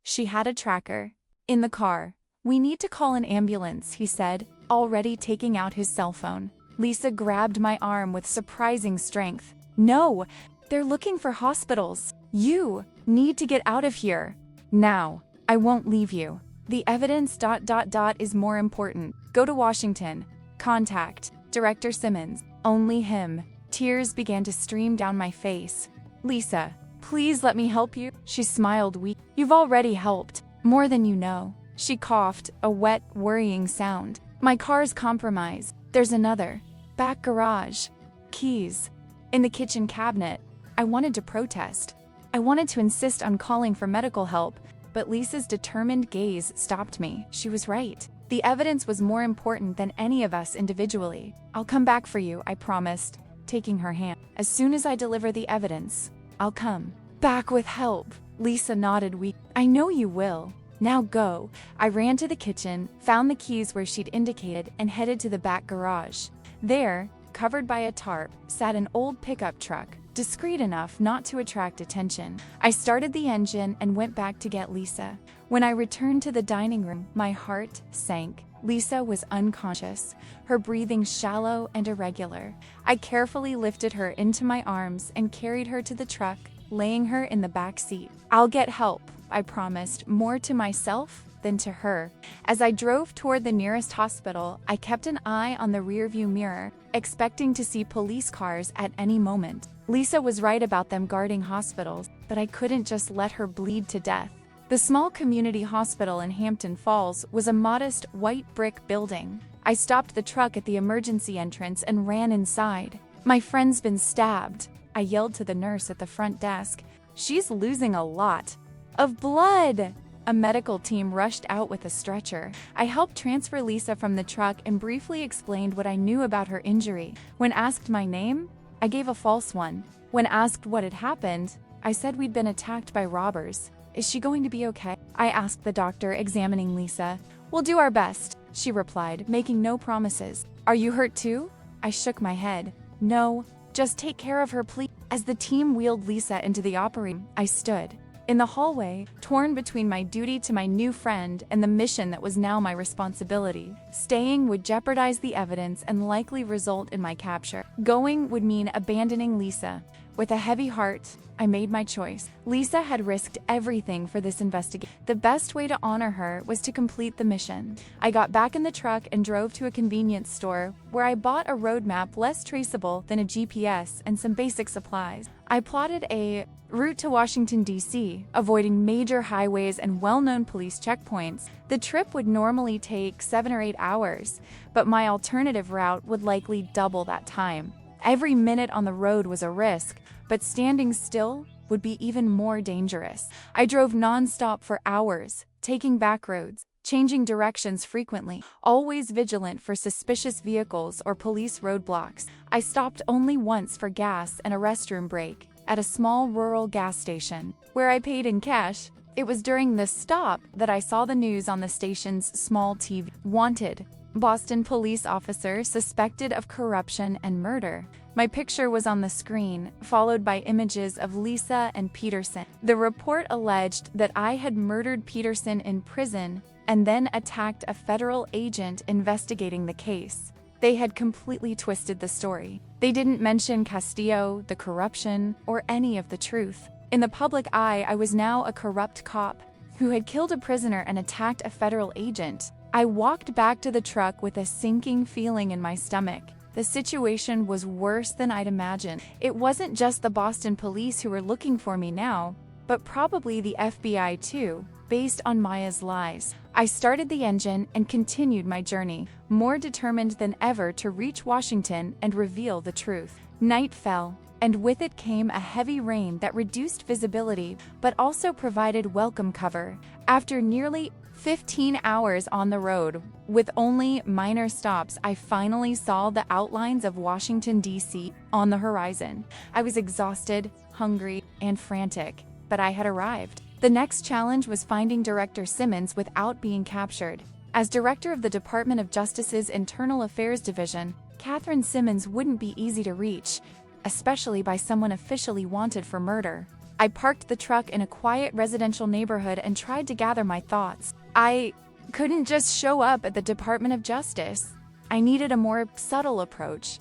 She had a tracker. In the car. We need to call an ambulance, he said, already taking out his cell phone. Lisa grabbed my arm with surprising strength. No! They're looking for hospitals. You need to get out of here. Now. I won't leave you. The evidence ... is more important. Go to Washington. Contact Director Simmons. Only him. Tears began to stream down my face. Lisa, please let me help you. She smiled weak. You've already helped. More than you know. She coughed, a wet, worrying sound. My car's compromised. There's another. Back garage. Keys. In the kitchen cabinet. I wanted to protest. I wanted to insist on calling for medical help, but Lisa's determined gaze stopped me. She was right. The evidence was more important than any of us individually. I'll come back for you, I promised, taking her hand. As soon as I deliver the evidence, I'll come. Back with help. Lisa nodded weak. I know you will. Now go. I ran to the kitchen, found the keys where she'd indicated, and headed to the back garage. There, covered by a tarp, sat an old pickup truck, discreet enough not to attract attention. I started the engine and went back to get Lisa. When I returned to the dining room, my heart sank. Lisa was unconscious, her breathing shallow and irregular. I carefully lifted her into my arms and carried her to the truck, laying her in the back seat. I'll get help, I promised, more to myself than to her. As I drove toward the nearest hospital, I kept an eye on the rearview mirror, expecting to see police cars at any moment. Lisa was right about them guarding hospitals, but I couldn't just let her bleed to death. The small community hospital in Hampton Falls was a modest white brick building. I stopped the truck at the emergency entrance and ran inside. My friend's been stabbed, I yelled to the nurse at the front desk. She's losing a lot of blood. A medical team rushed out with a stretcher. I helped transfer Lisa from the truck and briefly explained what I knew about her injury. When asked my name, I gave a false one. When asked what had happened, I said we'd been attacked by robbers. Is she going to be okay? I asked the doctor, examining Lisa. We'll do our best, she replied, making no promises. Are you hurt too? I shook my head. No, just take care of her, please. As the team wheeled Lisa into the operating room, I stood in the hallway, torn between my duty to my new friend and the mission that was now my responsibility. Staying would jeopardize the evidence and likely result in my capture. Going would mean abandoning Lisa. With a heavy heart, I made my choice. Lisa had risked everything for this investigation. The best way to honor her was to complete the mission. I got back in the truck and drove to a convenience store where I bought a road map less traceable than a GPS and some basic supplies. I plotted a route to Washington, D.C., avoiding major highways and well-known police checkpoints. The trip would normally take 7 or 8 hours, but my alternative route would likely double that time. Every minute on the road was a risk, but standing still would be even more dangerous. I drove nonstop for hours, taking back roads, changing directions frequently, always vigilant for suspicious vehicles or police roadblocks. I stopped only once for gas and a restroom break, at a small rural gas station, where I paid in cash. It was during this stop that I saw the news on the station's small TV. Wanted. Boston police officer suspected of corruption and murder. My picture was on the screen, followed by images of Lisa and Peterson. The report alleged that I had murdered Peterson in prison and then attacked a federal agent investigating the case. They had completely twisted the story. They didn't mention Castillo, the corruption, or any of the truth. In the public eye, I was now a corrupt cop who had killed a prisoner and attacked a federal agent. I walked back to the truck with a sinking feeling in my stomach. The situation was worse than I'd imagined. It wasn't just the Boston police who were looking for me now, but probably the FBI too, based on Maya's lies. I started the engine and continued my journey, more determined than ever to reach Washington and reveal the truth. Night fell, and with it came a heavy rain that reduced visibility, but also provided welcome cover. After nearly 15 hours on the road, with only minor stops, I finally saw the outlines of Washington, D.C. on the horizon. I was exhausted, hungry, and frantic, but I had arrived. The next challenge was finding Director Simmons without being captured. As director of the Department of Justice's Internal Affairs Division, Catherine Simmons wouldn't be easy to reach, especially by someone officially wanted for murder. I parked the truck in a quiet residential neighborhood and tried to gather my thoughts. I couldn't just show up at the Department of Justice. I needed a more subtle approach.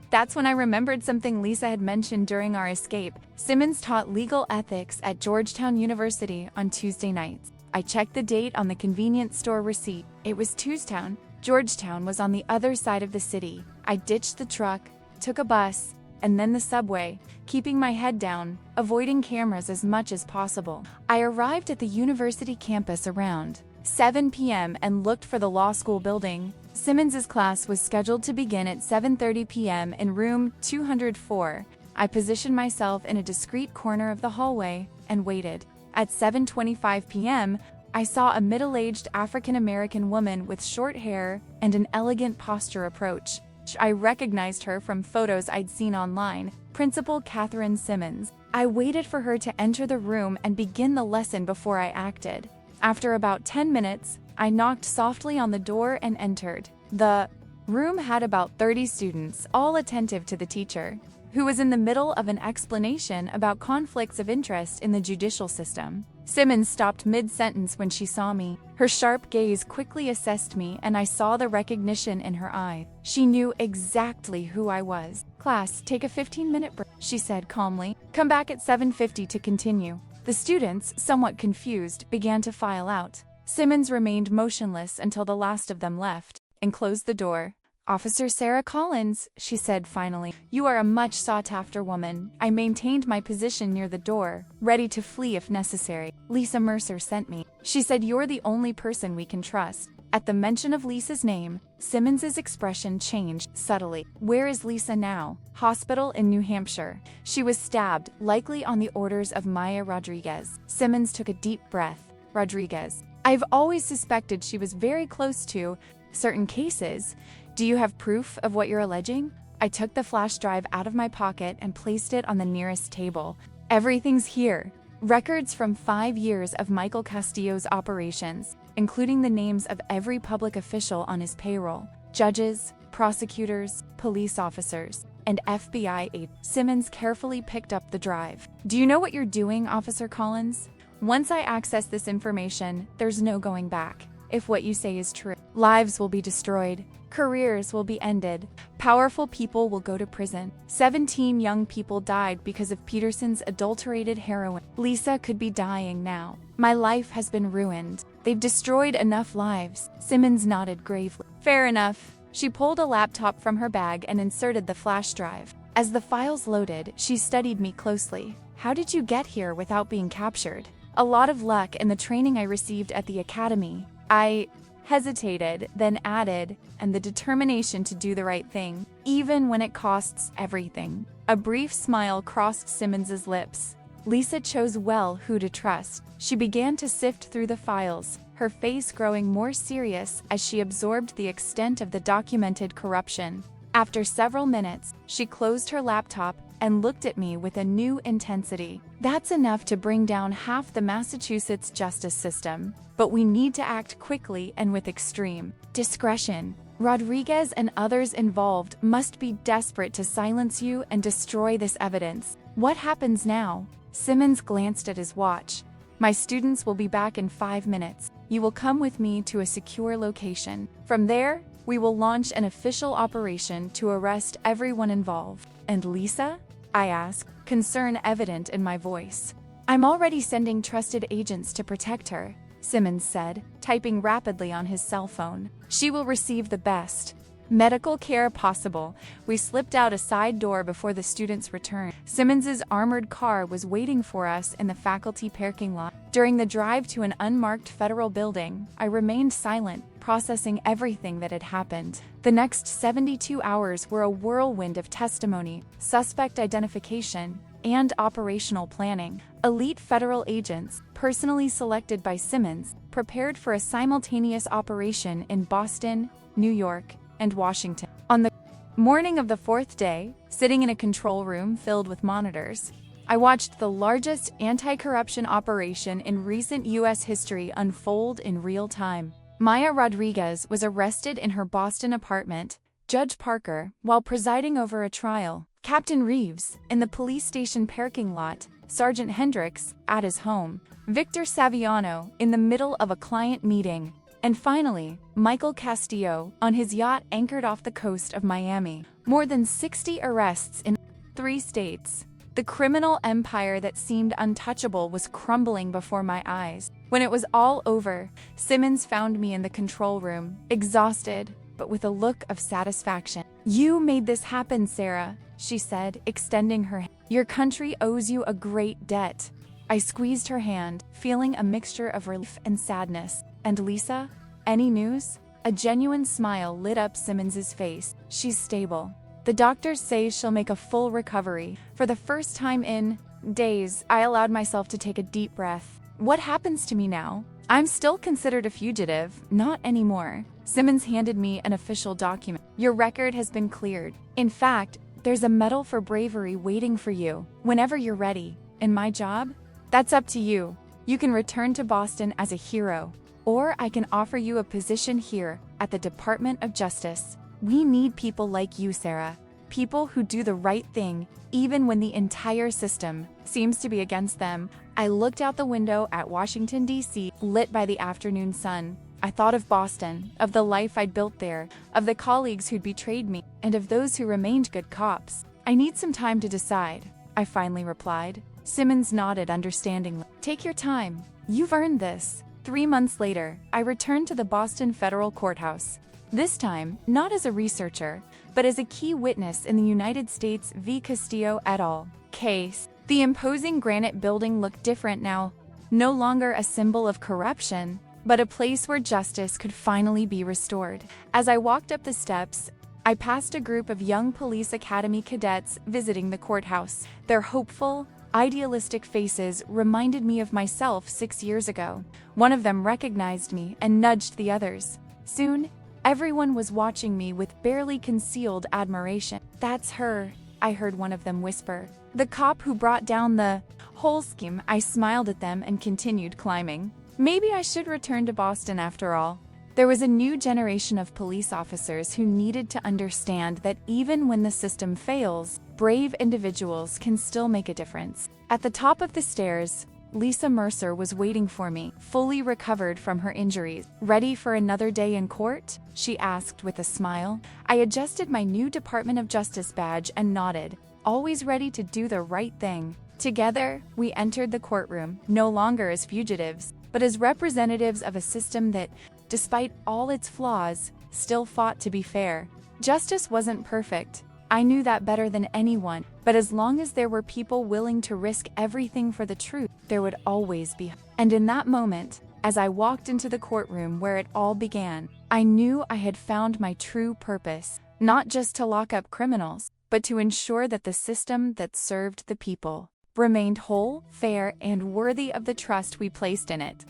That's when I remembered something Lisa had mentioned during our escape. Simmons taught legal ethics at Georgetown University on Tuesday nights. I checked the date on the convenience store receipt. It was Tuesday. Georgetown was on the other side of the city. I ditched the truck, took a bus, and then the subway, keeping my head down, avoiding cameras as much as possible. I arrived at the university campus around 7 p.m. and looked for the law school building. Simmons's class was scheduled to begin at 7:30 p.m. in room 204. I positioned myself in a discreet corner of the hallway and waited. At 7:25 p.m., I saw a middle-aged African-American woman with short hair and an elegant posture approach. I recognized her from photos I'd seen online, Principal Catherine Simmons. I waited for her to enter the room and begin the lesson before I acted. After about 10 minutes, I knocked softly on the door and entered. The room had about 30 students, all attentive to the teacher, who was in the middle of an explanation about conflicts of interest in the judicial system. Simmons stopped mid-sentence when she saw me. Her sharp gaze quickly assessed me, and I saw the recognition in her eye. She knew exactly who I was. "Class, take a 15-minute break," she said calmly. "Come back at 7:50 to continue." The students, somewhat confused, began to file out. Simmons remained motionless until the last of them left, and closed the door. "Officer Sarah Collins," she said finally, "you are a much sought-after woman." I maintained my position near the door, ready to flee if necessary. "Lisa Mercer sent me. She said you're the only person we can trust." At the mention of Lisa's name, Simmons's expression changed subtly. "Where is Lisa now?" "Hospital in New Hampshire. She was stabbed, likely on the orders of Maya Rodriguez." Simmons took a deep breath. Rodriguez. I've always suspected she was very close to certain cases. Do you have proof of what you're alleging? I took the flash drive out of my pocket and placed it on the nearest table. Everything's here. Records from 5 years of Michael Castillo's operations, including the names of every public official on his payroll, judges, prosecutors, police officers, and FBI agents. Simmons carefully picked up the drive. Do you know what you're doing, Officer Collins? Once I access this information, there's no going back. If what you say is true, lives will be destroyed, careers will be ended, powerful people will go to prison. 17 young people died because of Peterson's adulterated heroin. Lisa could be dying now. My life has been ruined. They've destroyed enough lives. Simmons nodded gravely. Fair enough. She pulled a laptop from her bag and inserted the flash drive. As the files loaded, she studied me closely. How did you get here without being captured? A lot of luck and the training I received at the academy. I hesitated, then added, and the determination to do the right thing, even when it costs everything. A brief smile crossed Simmons's lips. Lisa chose well who to trust. She began to sift through the files, her face growing more serious as she absorbed the extent of the documented corruption. After several minutes, she closed her laptop and looked at me with a new intensity. That's enough to bring down half the Massachusetts justice system. But we need to act quickly and with extreme discretion. Rodriguez and others involved must be desperate to silence you and destroy this evidence. What happens now? Simmons glanced at his watch. My students will be back in 5 minutes. You will come with me to a secure location. From there, we will launch an official operation to arrest everyone involved. And Lisa? I asked, concern evident in my voice. I'm already sending trusted agents to protect her, Simmons said, typing rapidly on his cell phone. She will receive the best medical care possible. We slipped out a side door before the students returned. Simmons's armored car was waiting for us in the faculty parking lot. During the drive to an unmarked federal building, I remained silent, processing everything that had happened. The next 72 hours were a whirlwind of testimony, suspect identification, and operational planning. Elite federal agents, personally selected by Simmons, prepared for a simultaneous operation in Boston, New York, and Washington. On the morning of the 4th day, sitting in a control room filled with monitors, I watched the largest anti-corruption operation in recent U.S. history unfold in real time. Maya Rodriguez was arrested in her Boston apartment, Judge Parker, while presiding over a trial, Captain Reeves, in the police station parking lot, Sergeant Hendricks, at his home, Victor Saviano, in the middle of a client meeting, and finally, Michael Castillo, on his yacht anchored off the coast of Miami. More than 60 arrests in 3 states. The criminal empire that seemed untouchable was crumbling before my eyes. When it was all over, Simmons found me in the control room, exhausted, but with a look of satisfaction. You made this happen, Sarah, she said, extending her hand. Your country owes you a great debt. I squeezed her hand, feeling a mixture of relief and sadness. And Lisa? Any news? A genuine smile lit up Simmons's face. She's stable. The doctors say she'll make a full recovery. For the first time in days, I allowed myself to take a deep breath. What happens to me now? I'm still considered a fugitive, not anymore. Simmons handed me an official document. Your record has been cleared. In fact, there's a medal for bravery waiting for you whenever you're ready. And my job? That's up to you. You can return to Boston as a hero, or I can offer you a position here at the Department of Justice. We need people like you, Sarah. People who do the right thing, even when the entire system seems to be against them. I looked out the window at Washington, D.C., lit by the afternoon sun. I thought of Boston, of the life I'd built there, of the colleagues who'd betrayed me, and of those who remained good cops. I need some time to decide, I finally replied. Simmons nodded understandingly. Take your time. You've earned this. 3 months later, I returned to the Boston Federal Courthouse. This time, not as a researcher, but as a key witness in the United States v. Castillo et al. Case. The imposing granite building looked different now, no longer a symbol of corruption, but a place where justice could finally be restored. As I walked up the steps, I passed a group of young police academy cadets visiting the courthouse. They're hopeful, idealistic faces reminded me of myself 6 years ago. One of them recognized me and nudged the others. Soon, everyone was watching me with barely concealed admiration. "That's her," I heard one of them whisper. "The cop who brought down the whole scheme." I smiled at them and continued climbing. Maybe I should return to Boston after all. There was a new generation of police officers who needed to understand that even when the system fails, brave individuals can still make a difference. At the top of the stairs, Lisa Mercer was waiting for me, fully recovered from her injuries. "Ready for another day in court?" she asked with a smile. I adjusted my new Department of Justice badge and nodded, always ready to do the right thing. Together, we entered the courtroom, no longer as fugitives, but as representatives of a system that, despite all its flaws, still fought to be fair. Justice wasn't perfect. I knew that better than anyone, but as long as there were people willing to risk everything for the truth, there would always be. And in that moment, as I walked into the courtroom where it all began, I knew I had found my true purpose, not just to lock up criminals, but to ensure that the system that served the people remained whole, fair, and worthy of the trust we placed in it.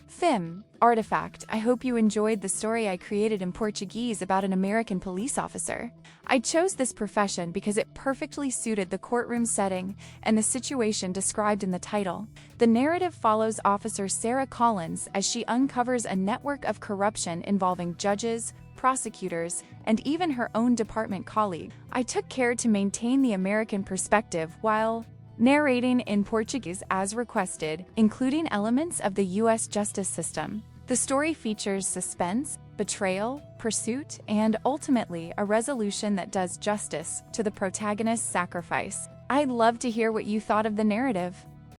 Artifact. I hope you enjoyed the story I created in Portuguese about an American police officer. I chose this profession because it perfectly suited the courtroom setting and the situation described in the title. The narrative follows Officer Sarah Collins as she uncovers a network of corruption involving judges, prosecutors, and even her own department colleague. I took care to maintain the American perspective while narrating in Portuguese as requested, including elements of the U.S. justice system. The story features suspense, betrayal, pursuit, and ultimately a resolution that does justice to the protagonist's sacrifice. I'd love to hear what you thought of the narrative.